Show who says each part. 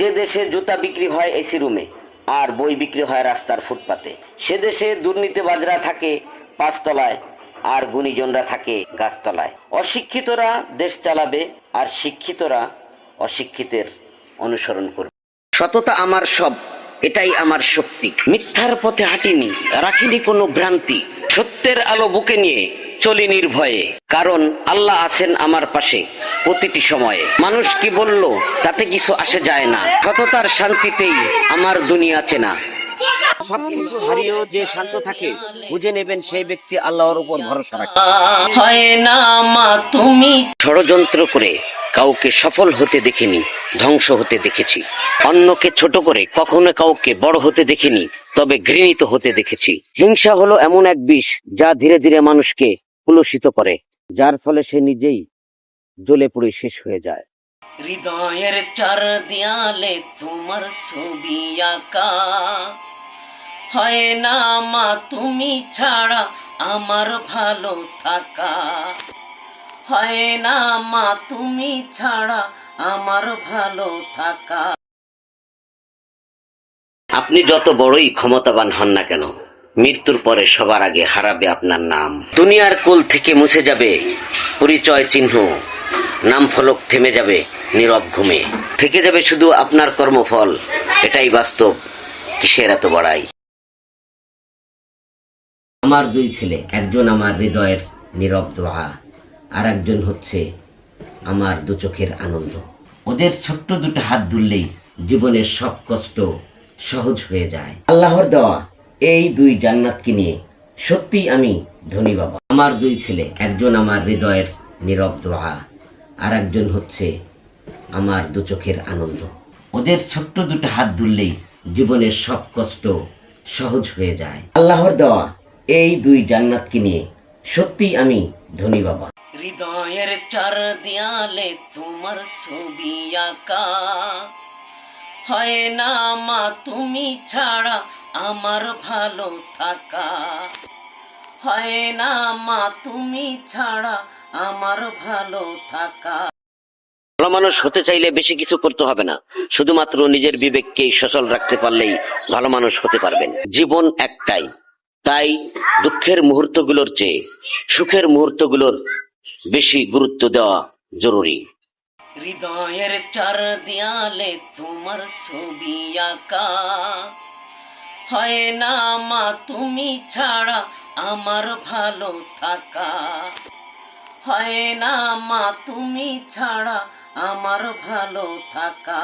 Speaker 1: যে দেশে জুতা বিক্রি হয় এসি রুমে আর বই বিক্রি হয় রাস্তার ফুটপাতে, সে দেশে দুর্নীতিবাজরা থাকে পাঁচতলায় আর গুণীজনরা থাকে গাছতলায়। অশিক্ষিতরা দেশ চালাবে আর শিক্ষিতরা অশিক্ষিতের অনুসরণ করবে। সততা আমার সব, এটাই আমার শক্তি। মিথ্যার পথে হাঁটিনি, রাখিনি কোনো ভ্রান্তি। সত্যের আলো বুকে নিয়ে চলি নির্ভয়ে, কারণ আল্লাহ আছেন আমার পাশে প্রতিটি সময়ে। মানুষ কি বলল তাতে কিছু আসে যায় না, সততার শান্তিতেই আমার দুনিয়া চেনা।
Speaker 2: সবকিছু হারিয়েও যে শান্ত থাকে, বুঝে নেবেন সেই ব্যক্তি আল্লাহর উপর ভরসা রাখে।
Speaker 1: হয় না মা তুমি। ষড়যন্ত্র করে কাউকে সফল হতে দেখিনি, ধ্বংস হতে দেখেছি। অন্যকে ছোট করে কখনো কাউকে বড় হতে দেখিনি, তবে ঘৃণিত হতে দেখেছি। হিংসা হলো এমন এক বিষ যা ধীরে ধীরে মানুষকে কুলসিত করে, যার ফলে সে নিজেই জ্বলে পুড়ে শেষ হয়ে যায়। হৃদয়ের চার দেয়ালে তোমার ছবি আঁকা, হয় না মা তুমি ছাড়া আমার ভালো থাকা, হয় না মা তুমি ছাড়া আমার ভালো থাকা। আপনি যত বড়ই ক্ষমতাবান হন না কেন, মৃত্যুর পরে সবার আগে হারাবে আপনার নাম। দুনিয়ার কোল থেকে মুছে যাবে পরিচয় চিহ্ন, নাম ফলক থেমে যাবে নীরব ঘুমে। থেকে যাবে শুধু আপনার কর্মফল, এটাই বাস্তব, কিসের এত বড়াই।
Speaker 2: আমার দুই ছেলে, একজন আমার হৃদয়ের নীরব দোয়া, আর একজন হচ্ছে আমার দু চোখের আনন্দ। ওদের ছোট্ট দুটো হাত ধরলেই জীবনের সব কষ্ট সহজ হয়ে যায়। আল্লাহর দেওয়া এই দুই জান্নাতকে নিয়ে সত্যিই আমি ধনী বাবা। আমার দুই ছেলে, একজন আমার হৃদয়ের নীরব দোয়া, আর একজন হচ্ছে আমার দু চোখের আনন্দ। ওদের ছোট্ট দুটো হাত ধরলেই জীবনের সব কষ্ট সহজ হয়ে যায়। আল্লাহর দেওয়া এই দুই জান্নাতকে নিয়ে সত্যিই আমি ধনী বাবা।
Speaker 1: হৃদয়ের চার দেয়ালে তোমার ছবি আঁকা, হয় না মা তুমি ছাড়া আমার ভালো থাকা, হয় না মা তুমি ছাড়া আমার ভালো থাকা। ভালো মানুষ হতে চাইলে বেশি কিছু করতে হবে না, শুধুমাত্র নিজের বিবেককেই সচল রাখতে পারলেই ভালো মানুষ হতে পারবেন। জীবন একটাই, তাই দুঃখের মুহূর্তগুলোর চেয়ে সুখের মুহূর্তগুলোর বেশি গুরুত্ব দেওয়া জরুরি। হৃদয়ের চার দেয়ালে তোমার ছবি আঁকা, হয় না মা তুমি ছাড়া আমার ভালো থাকা, হয় না মা তুমি ছাড়া আমার ভালো থাকা।